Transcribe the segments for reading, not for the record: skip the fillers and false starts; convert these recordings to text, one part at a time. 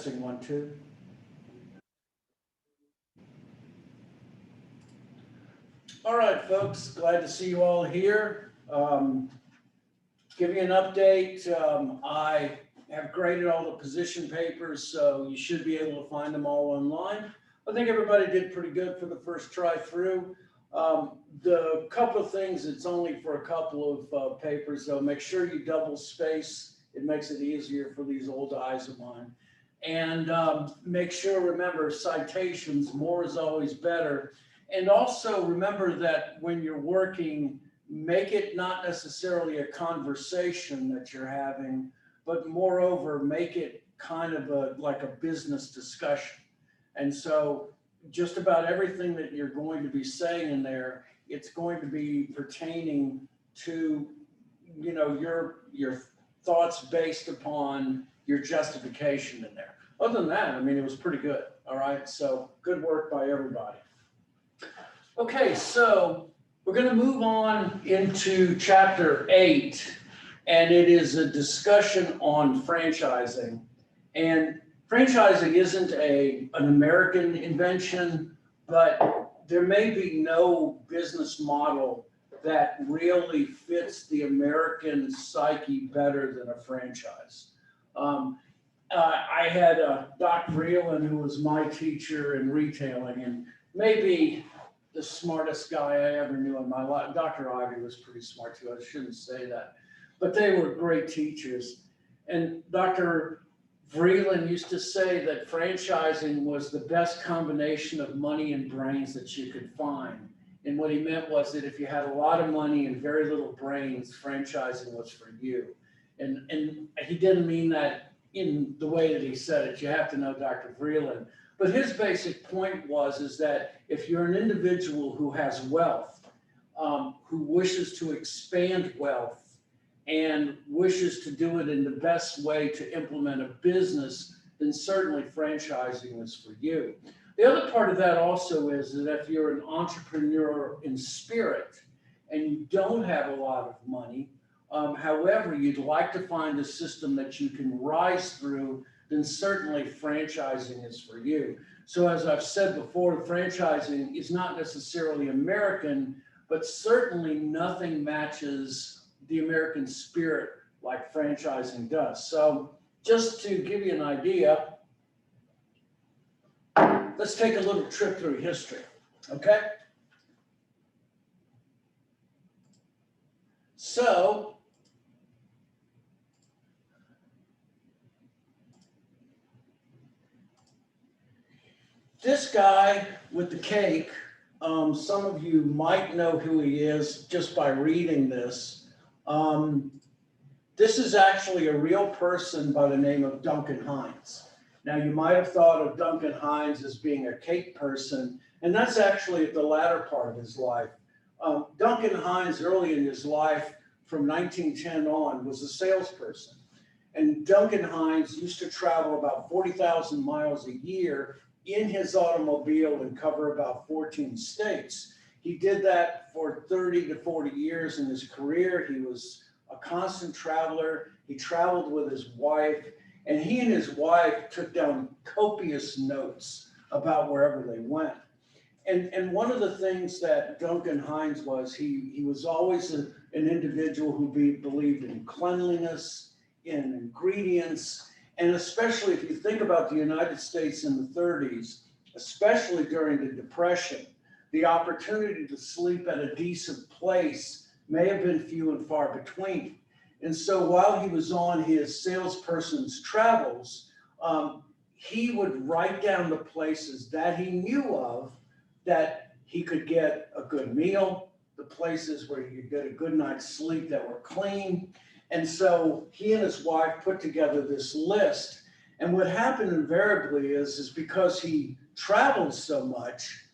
Testing 1, 2. All right, folks, glad to see you all here. Give you an update. I have graded all the position papers, so you should be able to find them all online. I think everybody did pretty good for the first try through. The couple of things, it's only for a couple of papers, though. Make sure you double space. It makes it easier for these old eyes of mine. And make sure, remember, citations, more is always better. And also remember that when you're working, make it not necessarily a conversation that you're having, but moreover, make it kind of like a business discussion. And so just about everything that you're going to be saying in there, it's going to be pertaining to, you know, your thoughts based upon your justification in there. Other than that, I mean, it was pretty good. All right. So good work by everybody. Okay. So we're going to move on into chapter 8, and it is a discussion on franchising. And franchising isn't an American invention, but there may be no business model that really fits the American psyche better than a franchise. I had Doc Vreeland, who was my teacher in retailing, and maybe the smartest guy I ever knew in my life. Dr. Ivy was pretty smart too, I shouldn't say that. But they were great teachers. And Dr. Vreeland used to say that franchising was the best combination of money and brains that you could find. And what he meant was that if you had a lot of money and very little brains, franchising was for you. And he didn't mean that in the way that he said it. You have to know Dr. Vreeland. But his basic point is that if you're an individual who has wealth, who wishes to expand wealth and wishes to do it in the best way to implement a business, then certainly franchising is for you. The other part of that also is that if you're an entrepreneur in spirit and you don't have a lot of money, however, you'd like to find a system that you can rise through, then certainly franchising is for you. So as I've said before, franchising is not necessarily American, but certainly nothing matches the American spirit like franchising does. So just to give you an idea, let's take a little trip through history, okay? So, this guy with the cake, some of you might know who he is just by reading this. This is actually a real person by the name of Duncan Hines. Now, you might have thought of Duncan Hines as being a cake person, and that's actually the latter part of his life. Duncan Hines, early in his life, from 1910 on, was a salesperson. And Duncan Hines used to travel about 40,000 miles a year in his automobile and cover about 14 states. He did that for 30 to 40 years in his career. He was a constant traveler. He traveled with his wife, and he and his wife took down copious notes about wherever they went. And one of the things that Duncan Hines was, he was always an individual who believed in cleanliness, in ingredients, and especially if you think about the United States in the 30s, especially during the Depression, the opportunity to sleep at a decent place may have been few and far between. And so while he was on his salesperson's travels, he would write down the places that he knew of that he could get a good meal, the places where he could get a good night's sleep that were clean. And so he and his wife put together this list. And what happened invariably is because he traveled so much,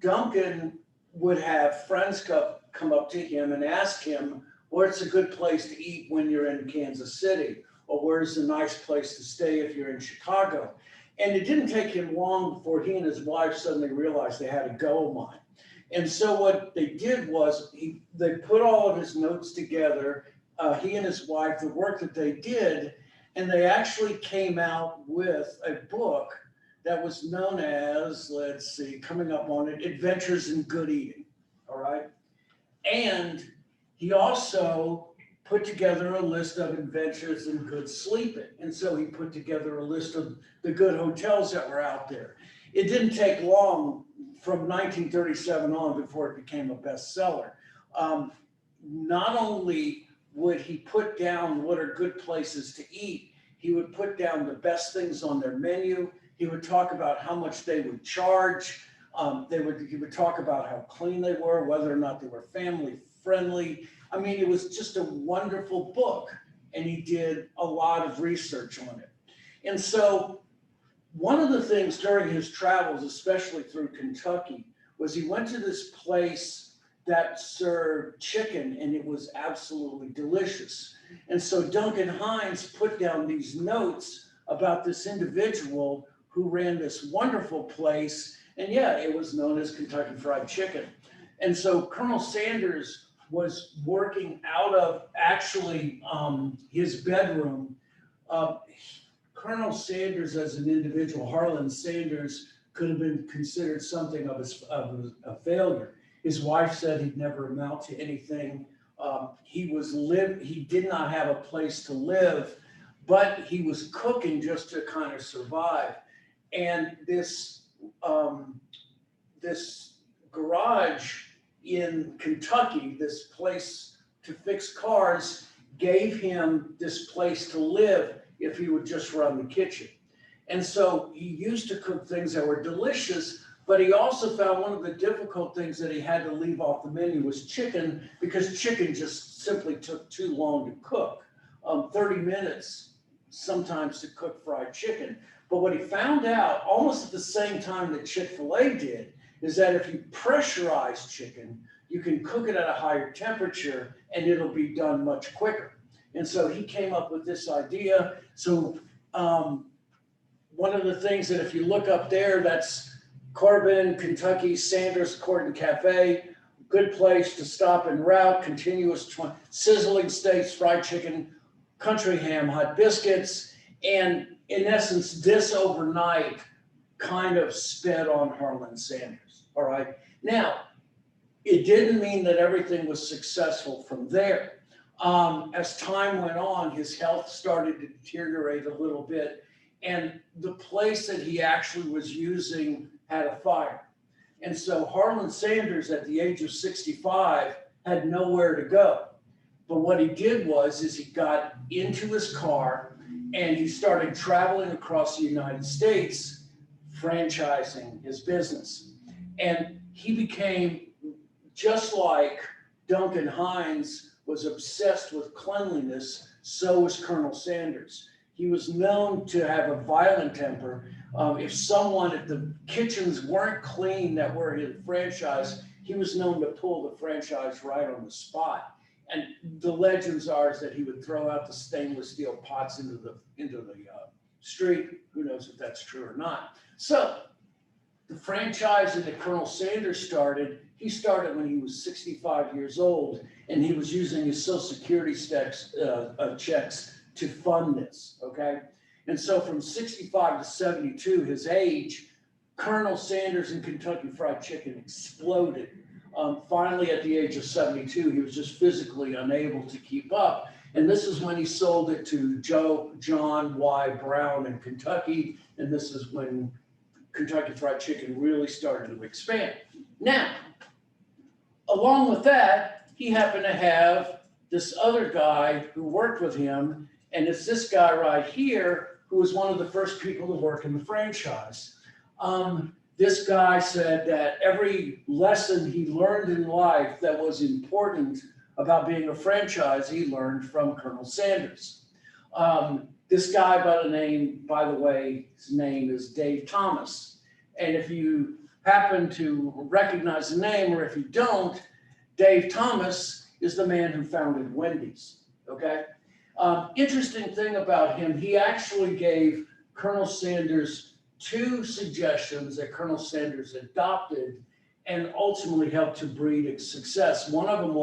Duncan would have friends come up to him and ask him, where's a good place to eat when you're in Kansas City? Or where's a nice place to stay if you're in Chicago? And it didn't take him long before he and his wife suddenly realized they had a gold mine. And so what they did was they put all of his notes together, he and his wife, the work that they did, And they actually came out with a book that was known as, let's see, coming up on it, Adventures in Good Eating, all right? And he also put together a list of adventures in good sleeping. And so he put together a list of the good hotels that were out there. It didn't take long from 1937 on before it became a bestseller. Not only would he put down what are good places to eat, he would put down the best things on their menu. He would talk about how much they would charge. He would talk about how clean they were, whether or not they were family friendly. I mean, it was just a wonderful book, and he did a lot of research on it. And so one of the things during his travels, especially through Kentucky, was he went to this place that served chicken, and it was absolutely delicious. And so Duncan Hines put down these notes about this individual who ran this wonderful place, and yeah, it was known as Kentucky Fried Chicken. And so Colonel Sanders was working out of actually his bedroom. Colonel Sanders as an individual, Harlan Sanders, could have been considered something of a failure. His wife said he'd never amount to anything. He did not have a place to live, but he was cooking just to kind of survive. And this garage in Kentucky, this place to fix cars, gave him this place to live if he would just run the kitchen. And so he used to cook things that were delicious, but he also found one of the difficult things that he had to leave off the menu was chicken, because chicken just simply took too long to cook. 30 minutes sometimes to cook fried chicken. But what he found out almost at the same time that Chick-fil-A did is that if you pressurize chicken, you can cook it at a higher temperature and it'll be done much quicker. And so he came up with this idea. So one of the things that if you look up there, that's Corbin, Kentucky, Sanders Court and Cafe, good place to stop en route, continuous sizzling steaks, fried chicken, country ham, hot biscuits, and in essence, this overnight kind of sped on Harlan Sanders, all right? Now, it didn't mean that everything was successful from there. As time went on, his health started to deteriorate a little bit, and the place that he actually was using had a fire. And so Harlan Sanders, at the age of 65, had nowhere to go. But what he did is he got into his car and he started traveling across the United States, franchising his business. And he became, just like Duncan Hines was obsessed with cleanliness, so was Colonel Sanders. He was known to have a violent temper. If someone at the kitchens weren't clean that were his franchise, he was known to pull the franchise right on the spot. And the legends are that he would throw out the stainless steel pots into the street. Who knows if that's true or not. So the franchise that Colonel Sanders started, he started when he was 65 years old, and he was using his Social Security checks to fund this, okay? And so from 65 to 72, his age, Colonel Sanders and Kentucky Fried Chicken exploded. Finally, at the age of 72, he was just physically unable to keep up. And this is when he sold it to John Y. Brown in Kentucky. And this is when Kentucky Fried Chicken really started to expand. Now, along with that, he happened to have this other guy who worked with him. And it's this guy right here who was one of the first people to work in the franchise. This guy said that every lesson he learned in life that was important about being a franchise, he learned from Colonel Sanders. This guy by the way, his name is Dave Thomas. And if you happen to recognize the name, or if you don't, Dave Thomas is the man who founded Wendy's, okay? Interesting thing about him, he actually gave Colonel Sanders 2 suggestions that Colonel Sanders adopted and ultimately helped to breed its success. One of them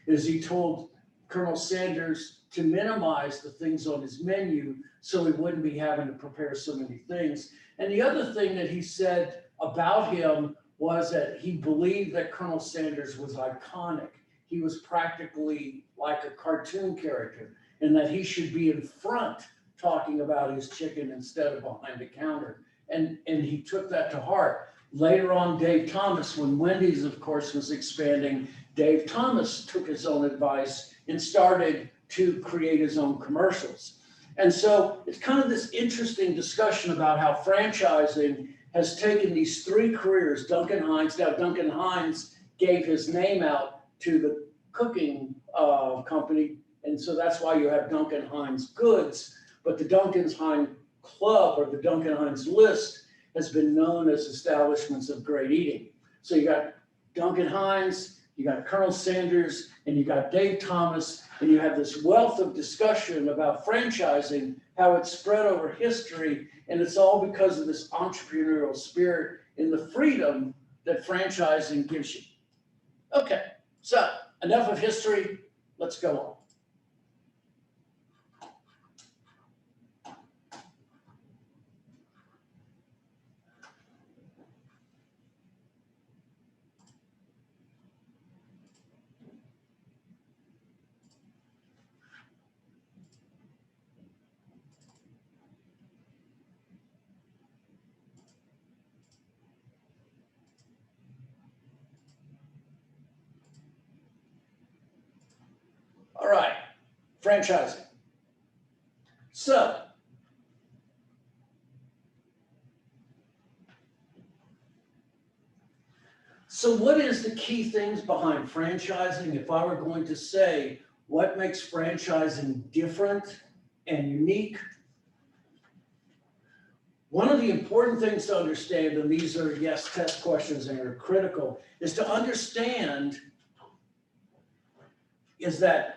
is he told Colonel Sanders to minimize the things on his menu so he wouldn't be having to prepare so many things. And the other thing that he said about him was that he believed that Colonel Sanders was iconic. He was practically like a cartoon character, and that he should be in front talking about his chicken instead of behind the counter. And he took that to heart. Later on, Dave Thomas, when Wendy's, of course, was expanding, Dave Thomas took his own advice and started to create his own commercials. And so it's kind of this interesting discussion about how franchising has taken these three careers. Duncan Hines, now Duncan Hines gave his name out to the cooking company, and so that's why you have Duncan Hines Goods, but the Duncan Hines Club or the Duncan Hines List has been known as establishments of great eating. So you got Duncan Hines, you got Colonel Sanders, and you got Dave Thomas, and you have this wealth of discussion about franchising, how it's spread over history, and it's all because of this entrepreneurial spirit and the freedom that franchising gives you. Okay, so enough of history, let's go on. All right, franchising. So, what is the key things behind franchising? If I were going to say what makes franchising different and unique, one of the important things to understand, and these are yes test questions and are critical, is to understand is that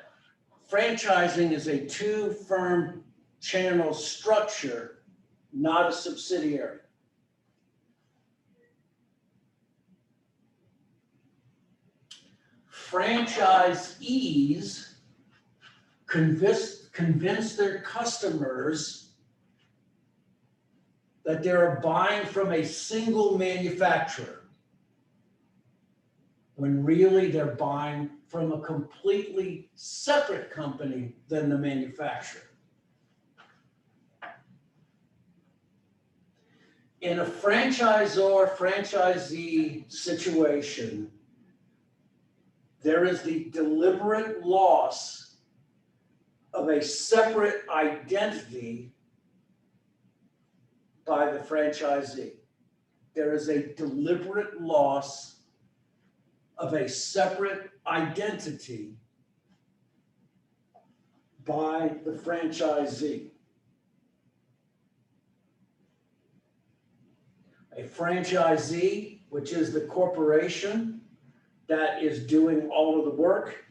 franchising is a two-firm channel structure, not a subsidiary. Franchisees convince their customers that they're buying from a single manufacturer, when really they're buying from a completely separate company than the manufacturer. In a franchisor-franchisee situation, there is the deliberate loss of a separate identity by the franchisee. There is a deliberate loss of a separate identity by the franchisee. A franchisee, which is the corporation that is doing all of the work,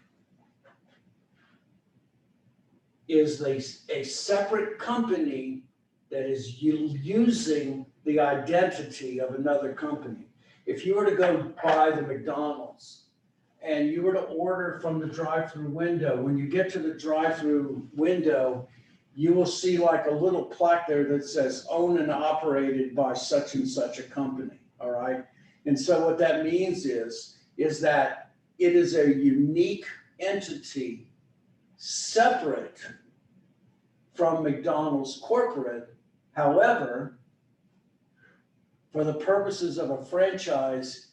is a separate company that is using the identity of another company. If you were to go buy the McDonald's and you were to order from the drive-through window, when you get to the drive-through window, you will see like a little plaque there that says owned and operated by such and such a company, all right? And so what that means is that it is a unique entity separate from McDonald's corporate. However, for the purposes of a franchise,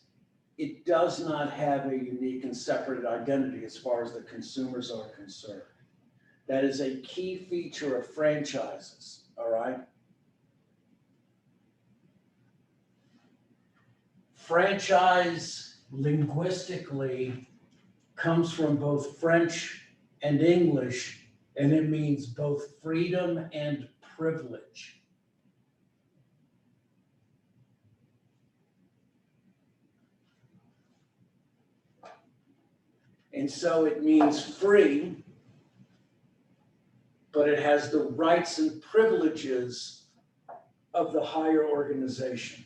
it does not have a unique and separate identity as far as the consumers are concerned. That is a key feature of franchises, all right? Franchise linguistically comes from both French and English, and it means both freedom and privilege. And so it means free, but it has the rights and privileges of the higher organization.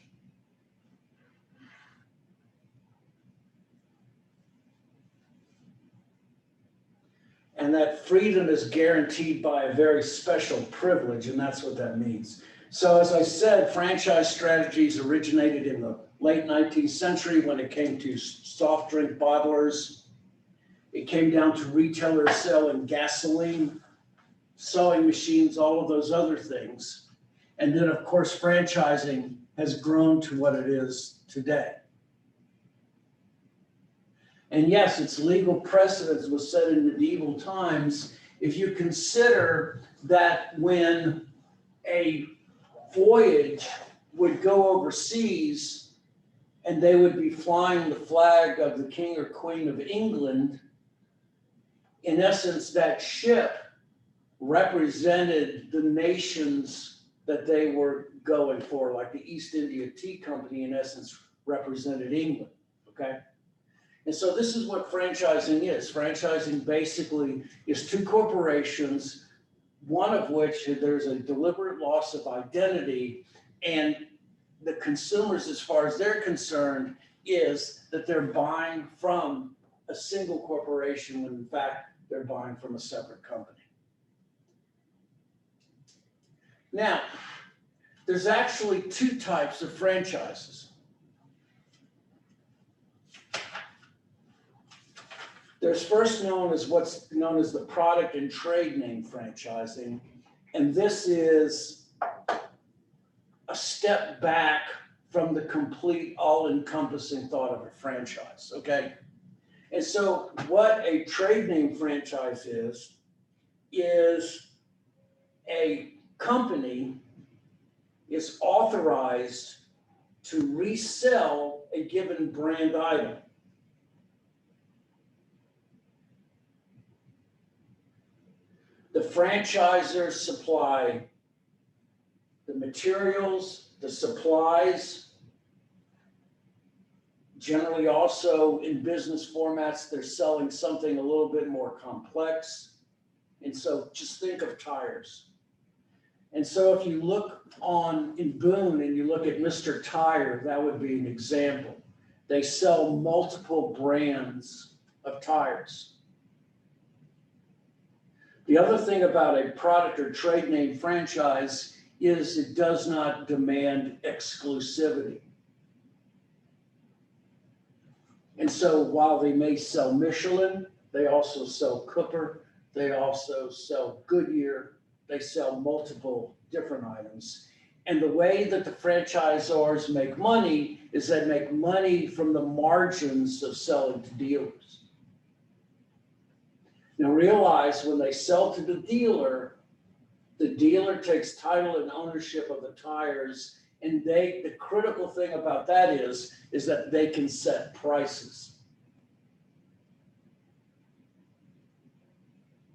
And And that freedom is guaranteed by a very special privilege, and that's what that means. So as I said, franchise strategies originated in the late 19th century when it came to soft drink bottlers. It came down to retailers selling gasoline, sewing machines, all of those other things. And then, of course, franchising has grown to what it is today. And yes, its legal precedence was set in medieval times. If you consider that when a voyage would go overseas and they would be flying the flag of the King or Queen of England, in essence, that ship represented the nations that they were going for, like the East India Tea Company, in essence, represented England, okay? And so this is what franchising is. Franchising basically is two corporations, one of which there's a deliberate loss of identity, and the consumers, as far as they're concerned, is that they're buying from a single corporation when in fact they're buying from a separate company. Now, there's actually two types of franchises. There's first known as what's known as the product and trade name franchising. And this is a step back from the complete all-encompassing thought of a franchise, okay? And so what a trade name franchise is a company is authorized to resell a given brand item. The franchisors supply the materials, the supplies. Generally also in business formats, they're selling something a little bit more complex. And so just think of tires. And so if you look in Boone and you look at Mr. Tire, that would be an example. They sell multiple brands of tires. The other thing about a product or trade name franchise is it does not demand exclusivity. And so while they may sell Michelin, they also sell Cooper, they also sell Goodyear, they sell multiple different items. And the way that the franchisors make money is they make money from the margins of selling to dealers. Now realize when they sell to the dealer takes title and ownership of the tires, and the critical thing about that is that they can set prices.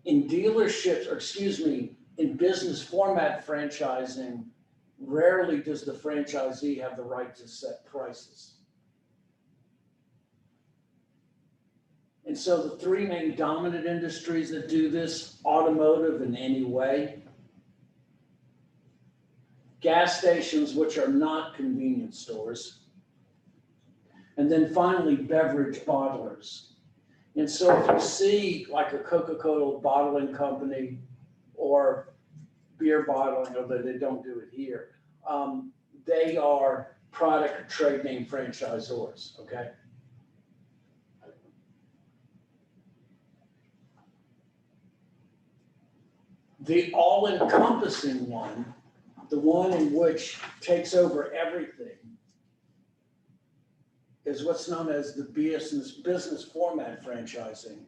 In dealerships, or excuse me, in business format franchising, rarely does the franchisee have the right to set prices. And so the three main dominant industries that do this: automotive in any way, gas stations, which are not convenience stores, and then finally beverage bottlers. And so if you see like a Coca-Cola bottling company or beer bottling, although they don't do it here, they are product or trade name franchisors, okay? The all-encompassing one, the one in which takes over everything, is what's known as the business format franchising.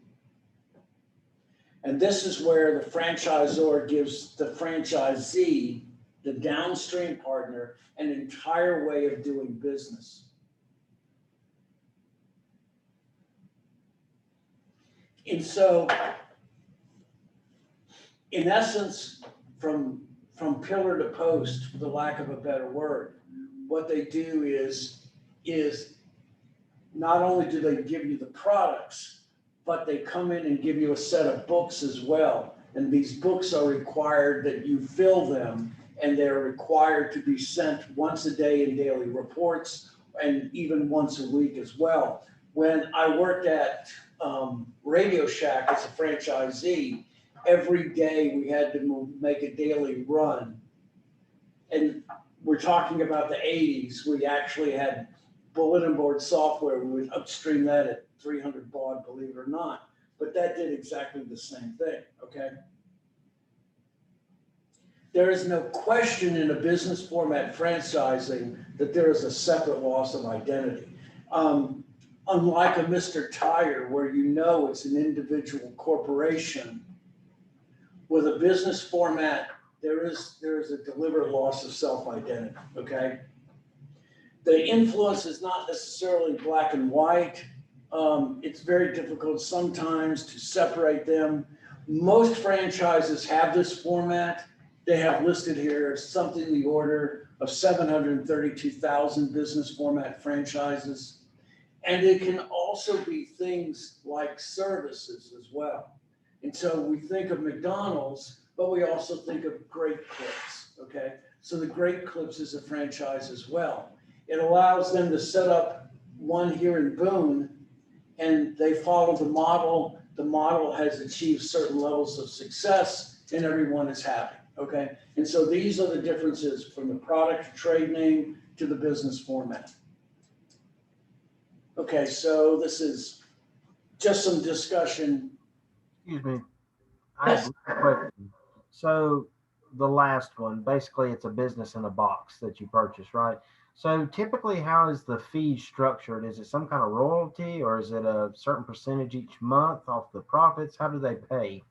And this is where the franchisor gives the franchisee, the downstream partner, an entire way of doing business. And so, in essence, from pillar to post, for the lack of a better word, what they do is not only do they give you the products, but they come in and give you a set of books as well. And these books are required that you fill them, and they're required to be sent once a day in daily reports, and even once a week as well. When I worked at Radio Shack as a franchisee, every day we had to make a daily run. And we're talking about the 80s. We actually had bulletin board software. We would upstream that at 300 baud, believe it or not. But that did exactly the same thing, okay? There is no question in a business format franchising that there is a separate loss of identity. Unlike a Mr. Tire, where you know it's an individual corporation, with a business format, there is a deliberate loss of self-identity, okay? The influence is not necessarily black and white. It's very difficult sometimes to separate them. Most franchises have this format. They have listed here something in the order of 732,000 business format franchises. And it can also be things like services as well. And so we think of McDonald's, but we also think of Great Clips, okay? So the Great Clips is a franchise as well. It allows them to set up one here in Boone, and they follow the model. The model has achieved certain levels of success, and everyone is happy, okay? And so these are the differences from the product trade name to the business format. Okay, so this is just some discussion. Excuse me. I have a question. So the last one, basically it's a business in a box that you purchase, right? So typically how is the fee structured? Is it some kind of royalty or is it a certain percentage each month off the profits? How do they pay?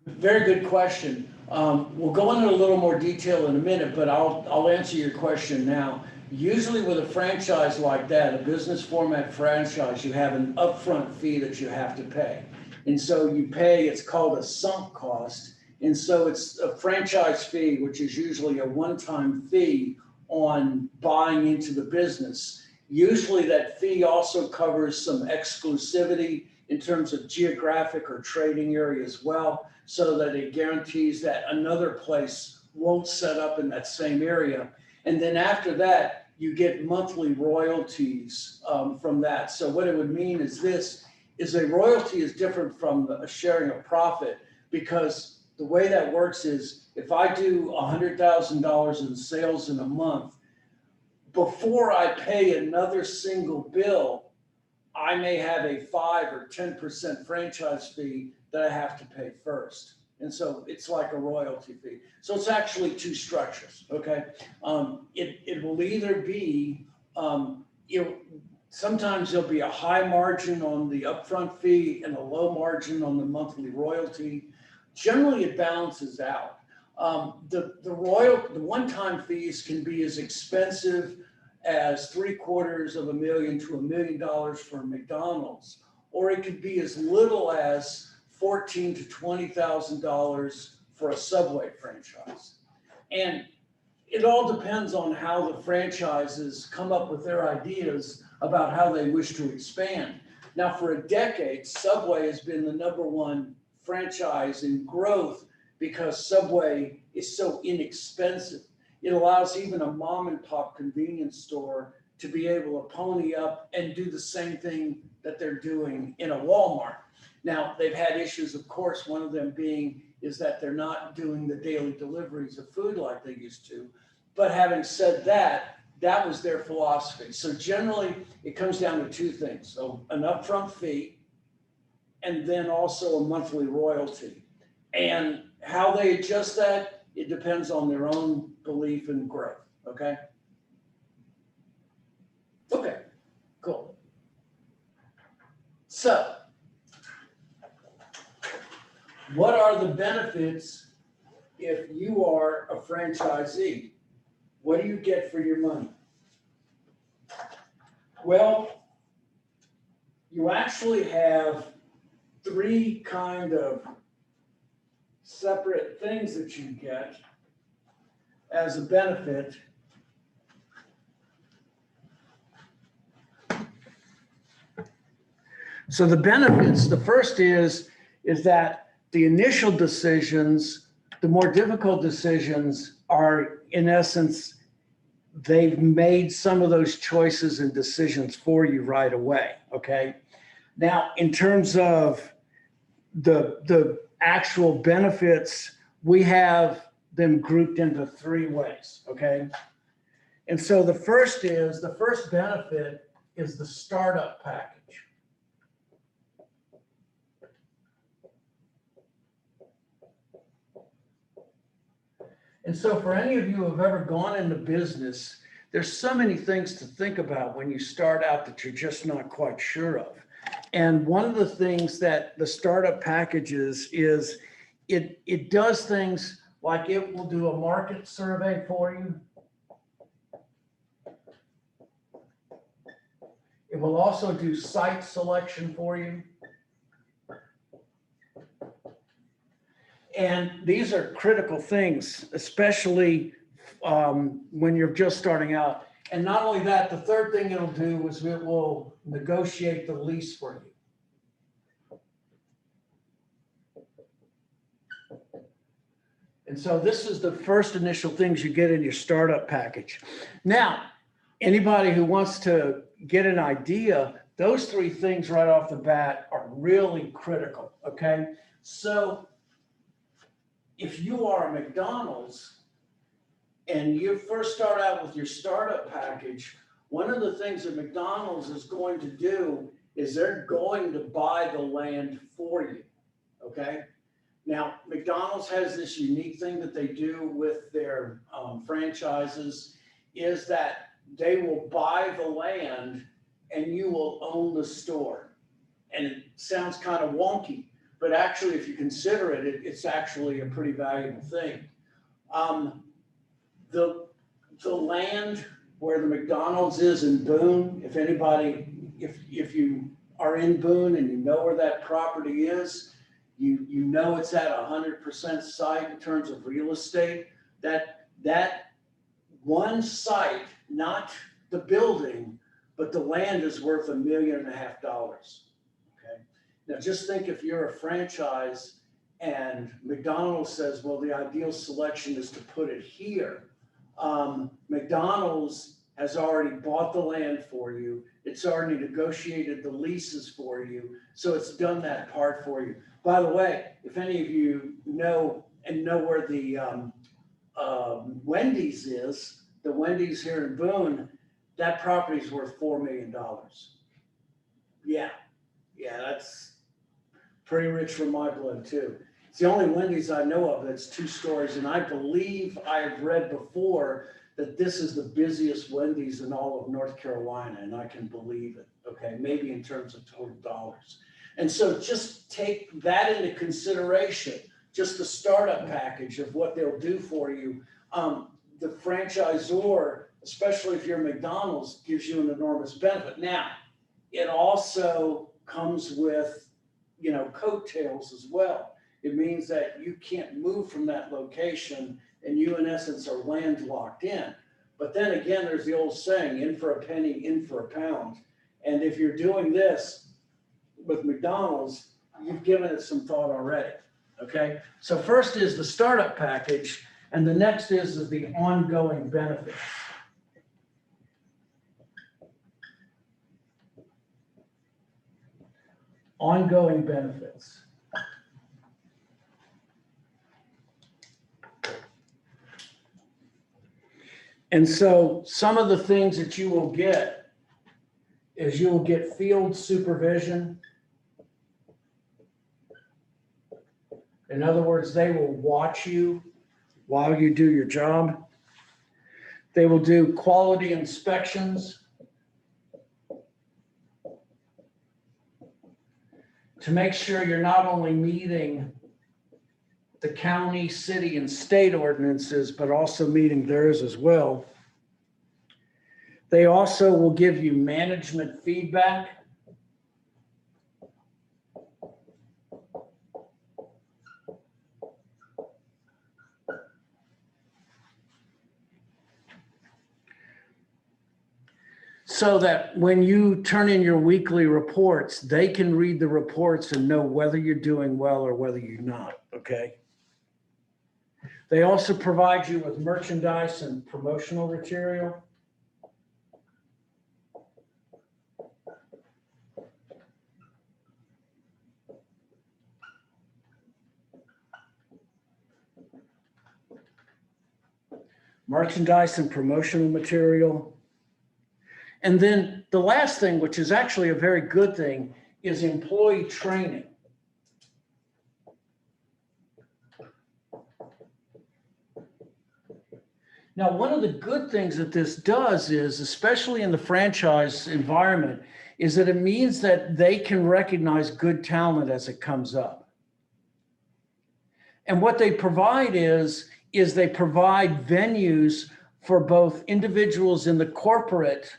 Very good question. We'll go into a little more detail in a minute, but I'll answer your question now. Usually with a franchise like that, a business format franchise, you have an upfront fee that you have to pay. And so you pay, it's called a sunk cost. And so it's a franchise fee, which is usually a one-time fee on buying into the business. Usually that fee also covers some exclusivity in terms of geographic or trading area as well, so that it guarantees that another place won't set up in that same area. And then after that, you get monthly royalties from that. So what it would mean is this, is a royalty is different from a sharing of profit, because the way that works is if I do $100,000 in sales in a month, before I pay another single bill, I may have a 5 or 10% franchise fee that I have to pay first. And so it's like a royalty fee. So it's actually two structures, okay? It will either be, sometimes there'll be a high margin on the upfront fee and a low margin on the monthly royalty. Generally, it balances out. The one-time fees can be as expensive as $750,000 to $1 million for McDonald's, or it could be as little as $14,000 to $20,000 for a Subway franchise. And it all depends on how the franchises come up with their ideas about how they wish to expand. Now, for a decade, Subway has been the #1 franchise in growth because Subway is so inexpensive. It allows even a mom and pop convenience store to be able to pony up and do the same thing that they're doing in a Walmart. Now, they've had issues, of course, one of them being is that they're not doing the daily deliveries of food like they used to. But having said that, that was their philosophy. So generally, it comes down to two things. So an upfront fee, and then also a monthly royalty. And how they adjust that, it depends on their own belief and growth, okay? Okay, cool. So, what are the benefits if you are a franchisee? What do you get for your money? Well, you actually have three kind of separate things that you get as a benefit. So the benefits, the first is that the initial decisions, the more difficult decisions are, in essence, they've made some of those choices and decisions for you right away, okay? Now, in terms of the actual benefits, we have them grouped into 3 ways, okay? And so the first benefit is the startup package. And so for any of you who have ever gone into business, there's so many things to think about when you start out that you're just not quite sure of. And one of the things that the startup packages is it does things like it will do a market survey for you. It will also do site selection for you. And these are critical things, especially when you're just starting out. And not only that, the third thing it'll do is it will negotiate the lease for you. And so this is the first initial things you get in your startup package. Now, anybody who wants to get an idea, those 3 things right off the bat are really critical, okay? So if you are a McDonald's and you first start out with your startup package, one of the things that McDonald's is going to do is they're going to buy the land for you, okay? Now, McDonald's has this unique thing that they do with their franchises is that they will buy the land and you will own the store. And it sounds kind of wonky, but actually, if you consider it, it's actually a pretty valuable thing. The land where the McDonald's is in Boone, if you are in Boone and you know where that property is, you know it's at 100% site in terms of real estate. That one site, not the building, but the land is worth $1.5 million. Okay. Now just think if you're a franchise and McDonald's says, well, the ideal selection is to put it here. McDonald's has already bought the land for you. It's already negotiated the leases for you. So it's done that part for you. By the way, if any of you know where the Wendy's is, the Wendy's here in Boone, that property is worth $4 million. Yeah, that's pretty rich for my blood too. It's the only Wendy's I know of that's 2 stories, and I believe I've read before that this is the busiest Wendy's in all of North Carolina, and I can believe it, okay? Maybe in terms of total dollars. And so just take that into consideration, just the startup package of what they'll do for you. The franchisor, especially if you're McDonald's, gives you an enormous benefit. Now, it also comes with, coattails as well. It means that you can't move from that location and you, in essence, are landlocked in. But then again, there's the old saying, in for a penny, in for a pound. And if you're doing this with McDonald's, you've given it some thought already, okay? So first is the startup package, and the next is the ongoing benefits. Ongoing benefits. And so some of the things that you will get is you will get field supervision. In other words, they will watch you while you do your job. They will do quality inspections to make sure you're not only meeting the county, city, and state ordinances, but also meeting theirs as well. They also will give you management feedback. So that when you turn in your weekly reports, they can read the reports and know whether you're doing well or whether you're not, okay? They also provide you with merchandise and promotional material. merchandise and promotional material. And then the last thing, which is actually a very good thing, is employee training. Now, one of the good things that this does is, especially in the franchise environment, is that it means that they can recognize good talent as it comes up. And what they provide is they provide venues for both individuals in the corporate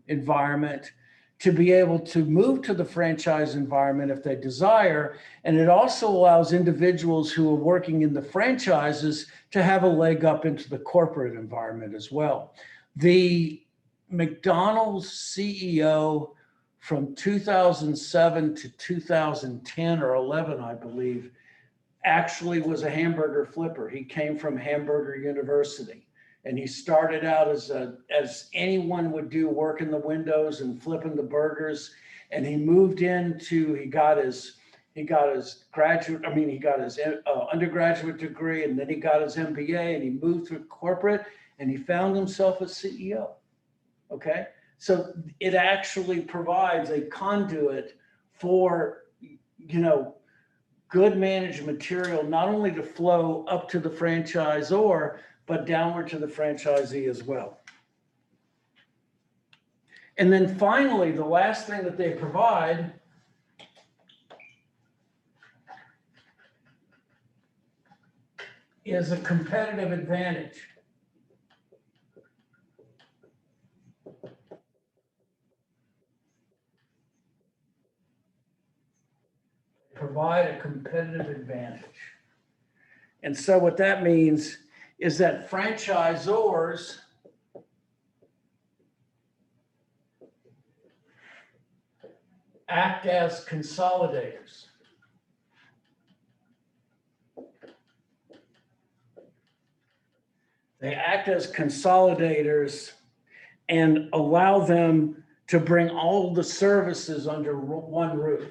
environment to be able to move to the franchise environment if they desire. And it also allows individuals who are working in the franchises to have a leg up into the corporate environment as well. The McDonald's CEO from 2007 to 2010 or 11, I believe, actually was a hamburger flipper. He came from Hamburger University. And he started out as anyone would do, working the windows and flipping the burgers. And he moved into, he got his undergraduate degree, and then he got his MBA, and he moved through corporate, and he found himself a CEO. Okay, so it actually provides a conduit for, good managed material, not only to flow up to the franchisor, but downward to the franchisee as well. And then finally, the last thing that they provide is a competitive advantage. Provide a competitive advantage. And so what that means is that franchisors act as consolidators. They act as consolidators and allow them to bring all the services under one roof.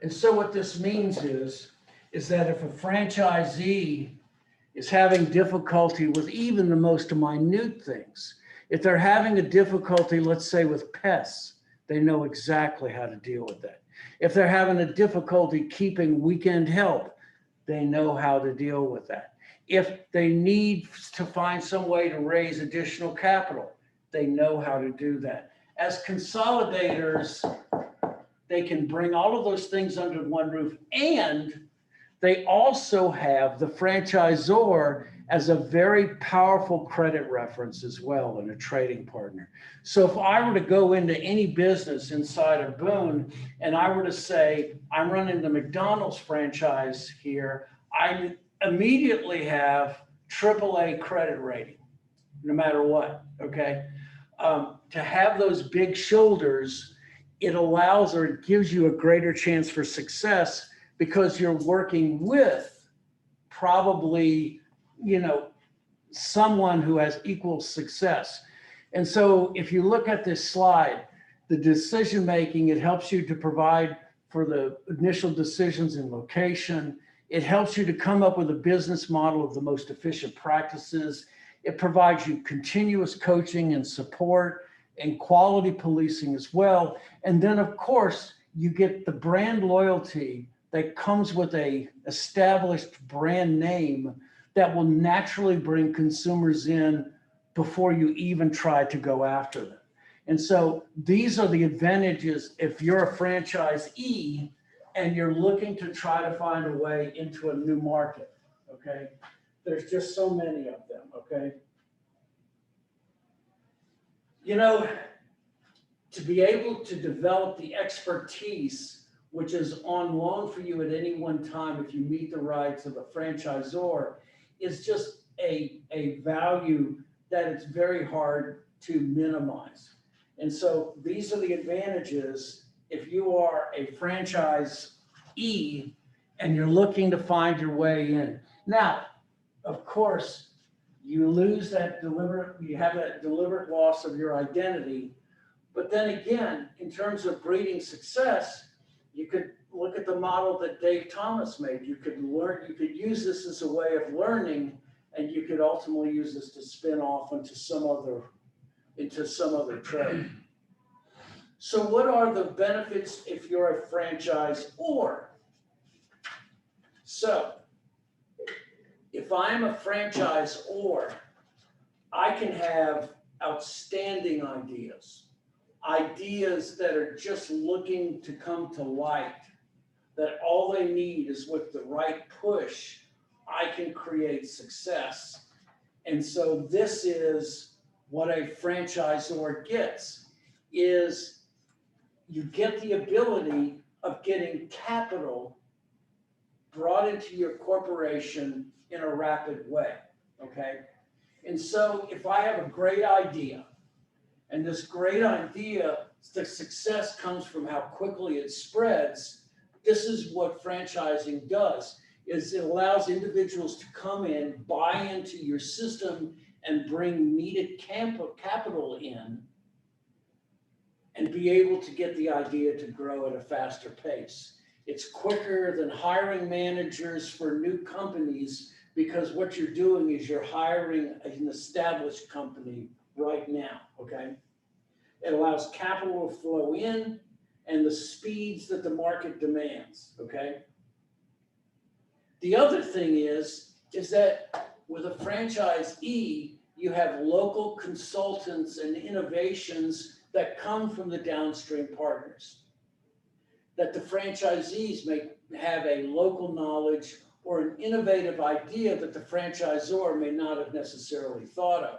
And so what this means is that if a franchisee is having difficulty with even the most minute things, if they're having a difficulty, let's say with pests, they know exactly how to deal with that. If they're having a difficulty keeping weekend help, they know how to deal with that. If they need to find some way to raise additional capital, they know how to do that. As consolidators, they can bring all of those things under one roof, and they also have the franchisor as a very powerful credit reference as well, and a trading partner. So if I were to go into any business inside of Boone and I were to say, I'm running the McDonald's franchise here, I immediately have AAA credit rating, no matter what, okay? To have those big shoulders, it allows, or it gives you a greater chance for success because you're working with probably, someone who has equal success. And so if you look at this slide, the decision making, it helps you to provide for the initial decisions in location. It helps you to come up with a business model of the most efficient practices. It provides you continuous coaching and support and quality policing as well. And then of course, you get the brand loyalty that comes with a established brand name that will naturally bring consumers in before you even try to go after them. And so these are the advantages if you're a franchisee and you're looking to try to find a way into a new market, okay? There's just so many of them, okay? To be able to develop the expertise, which is on loan for you at any one time if you meet the rights of a franchisor, is just a value that it's very hard to minimize. And so these are the advantages if you are a franchisee and you're looking to find your way in. Now, of course, you have that deliberate loss of your identity, But then again, in terms of breeding success, you could look at the model that Dave Thomas made. You could use this as a way of learning, and you could ultimately use this to spin off into some other trade. So what are the benefits if you're a franchisor? So if I'm a franchisor, I can have outstanding ideas that are just looking to come to light, that all they need is with the right push, I can create success. And so this is what a franchisor gets, is you get the ability of getting capital brought into your corporation in a rapid way, okay? And so if I have a great idea, and this great idea, the success comes from how quickly it spreads, this is what franchising does, is it allows individuals to come in, buy into your system, and bring needed capital in, and be able to get the idea to grow at a faster pace. It's quicker than hiring managers for new companies, because what you're doing is you're hiring an established company right now, okay? It allows capital to flow in and the speeds that the market demands, okay? The other thing is that with a franchisee, you have local consultants and innovations that come from the downstream partners, that the franchisees may have a local knowledge or an innovative idea that the franchisor may not have necessarily thought of.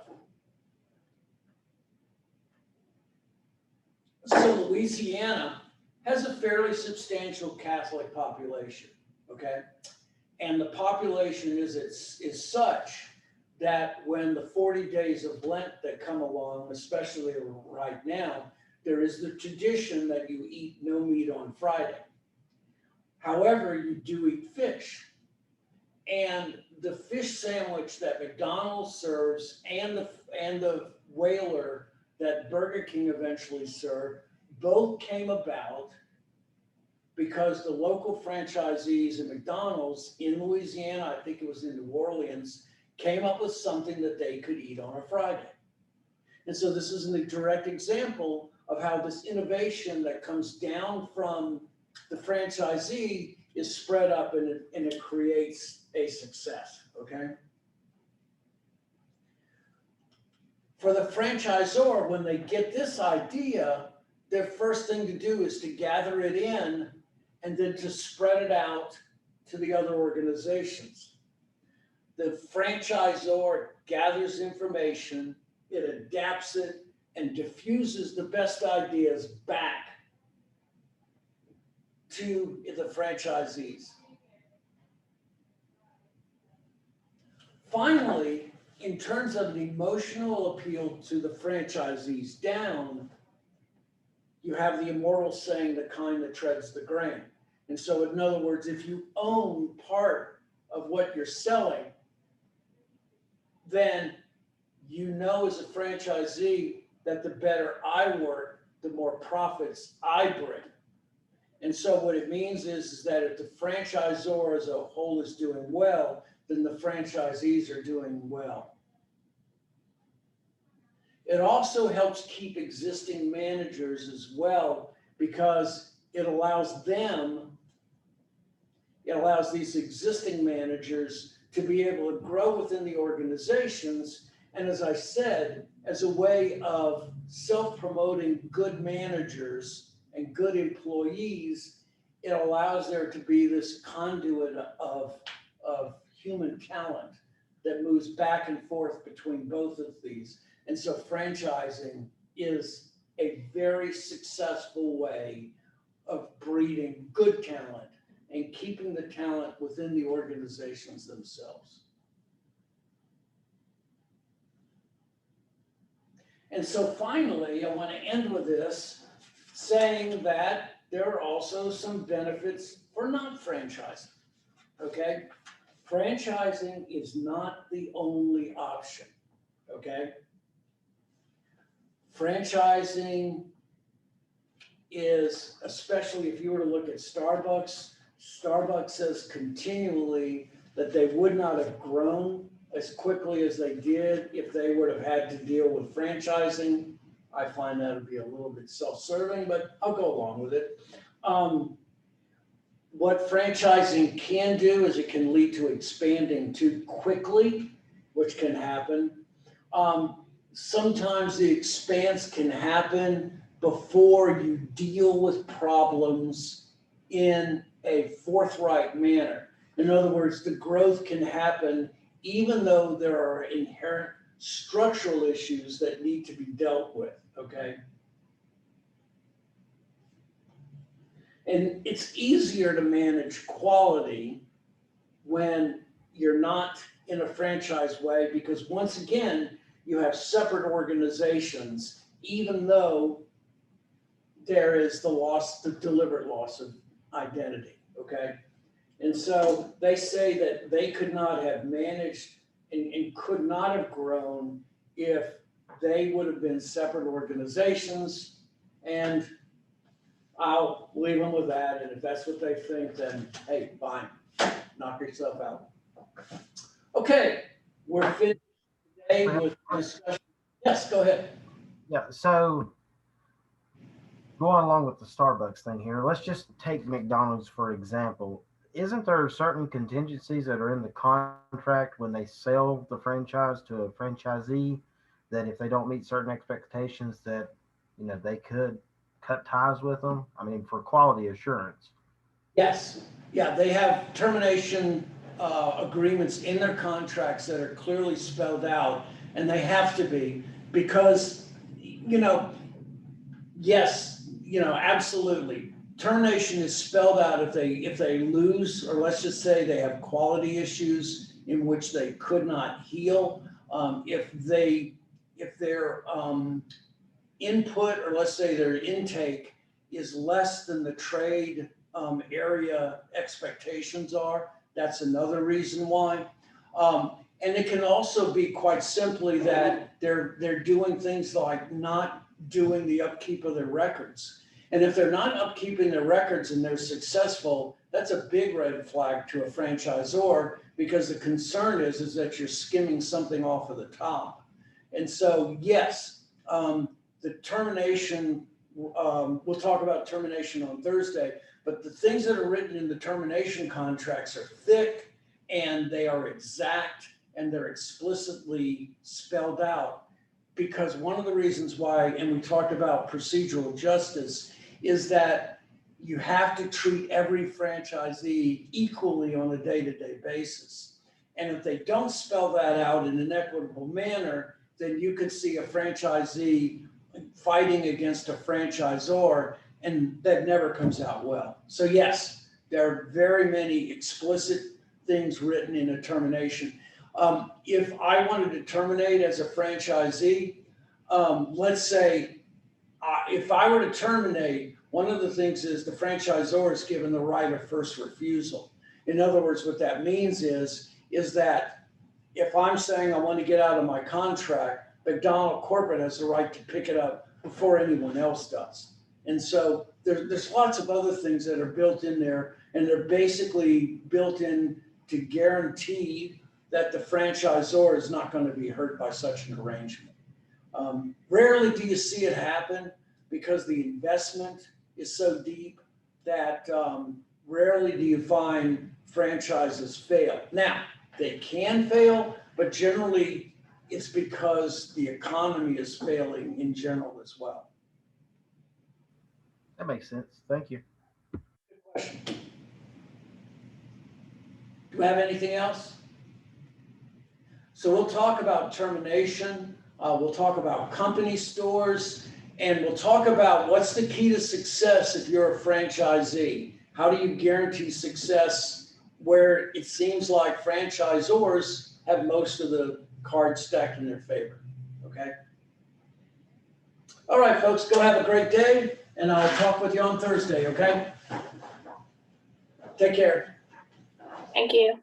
So Louisiana has a fairly substantial Catholic population, okay? And the population is such that when the 40 days of Lent that come along, especially right now, there is the tradition that you eat no meat on Friday. However, you do eat fish. And the fish sandwich that McDonald's serves and the Whaler that Burger King eventually served, both came about because the local franchisees at McDonald's in Louisiana, I think it was in New Orleans, came up with something that they could eat on a Friday. And so this is a direct example of how this innovation that comes down from the franchisee is spread up and it creates a success, okay? For the franchisor, when they get this idea, their first thing to do is to gather it in and then to spread it out to the other organizations. The franchisor gathers information, it adapts it, and diffuses the best ideas back to the franchisees. Finally, in terms of the emotional appeal to the franchisees down, you have the immortal saying, the kind that treads the grain. And so in other words, if you own part of what you're selling, then you know as a franchisee that the better I work, the more profits I bring. And so what it means is that if the franchisor as a whole is doing well, then the franchisees are doing well. It also helps keep existing managers as well, because it allows these existing managers to be able to grow within the organizations. And as I said, as a way of self-promoting good managers and good employees, it allows there to be this conduit of human talent that moves back and forth between both of these. And so franchising is a very successful way of breeding good talent and keeping the talent within the organizations themselves. And so finally, I want to end with this, saying that there are also some benefits for not franchising, okay? Franchising is not the only option, okay? Franchising is, especially if you were to look at Starbucks, Starbucks says continually that they would not have grown as quickly as they did if they would have had to deal with franchising. I find that to be a little bit self-serving, but I'll go along with it. What franchising can do is it can lead to expanding too quickly, which can happen. Sometimes the expanse can happen before you deal with problems in a forthright manner. In other words, the growth can happen even though there are inherent structural issues that need to be dealt with, okay? And it's easier to manage quality when you're not in a franchise way, because once again, you have separate organizations, even though there is the deliberate loss of identity, okay? And so they say that they could not have managed and could not have grown if they would have been separate organizations. And I'll leave them with that. And if that's what they think, then hey, fine, knock yourself out. Okay, we're finished today with discussion. Yes, go ahead. Yeah, so going along with the Starbucks thing here, let's just take McDonald's for example. Isn't there certain contingencies that are in the contract when they sell the franchise to a franchisee that if they don't meet certain expectations that, you know, they could cut ties with them? I mean, for quality assurance. Yes, yeah, they have termination agreements in their contracts that are clearly spelled out, and they have to be, because, you know, yes, you know, absolutely. Termination is spelled out if they lose, or let's just say they have quality issues in which they could not heal. If their input, or let's say their intake, is less than the trade area expectations are, that's another reason why. And it can also be quite simply that they're doing things like not doing the upkeep of their records. And if they're not upkeeping their records and they're successful, that's a big red flag to a franchisor, because the concern is that you're skimming something off of the top. And so, yes, the termination, we'll talk about termination on Thursday, but the things that are written in the termination contracts are thick and they are exact and they're explicitly spelled out. Because one of the reasons why, and we talked about procedural justice, is that you have to treat every franchisee equally on a day-to-day basis. And if they don't spell that out in an equitable manner, then you could see a franchisee fighting against a franchisor, and that never comes out well. So yes, there are very many explicit things written in a termination. If I wanted to terminate as a franchisee, let's say if I were to terminate, one of the things is the franchisor is given the right of first refusal. In other words, what that means is that if I'm saying I want to get out of my contract, McDonald Corporate has the right to pick it up before anyone else does. And so there's lots of other things that are built in there, and they're basically built in to guarantee that the franchisor is not going to be hurt by such an arrangement. Rarely do you see it happen, because the investment is so deep that rarely do you find franchises fail. Now, they can fail, but generally it's because the economy is failing in general as well. That makes sense. Thank you. Good question. Do we have anything else? So we'll talk about termination. We'll talk about company stores, and we'll talk about what's the key to success if you're a franchisee. How do you guarantee success where it seems like franchisors have most of the cards stacked in their favor, okay? All right, folks, go have a great day, and I'll talk with you on Thursday, okay? Take care. Thank you.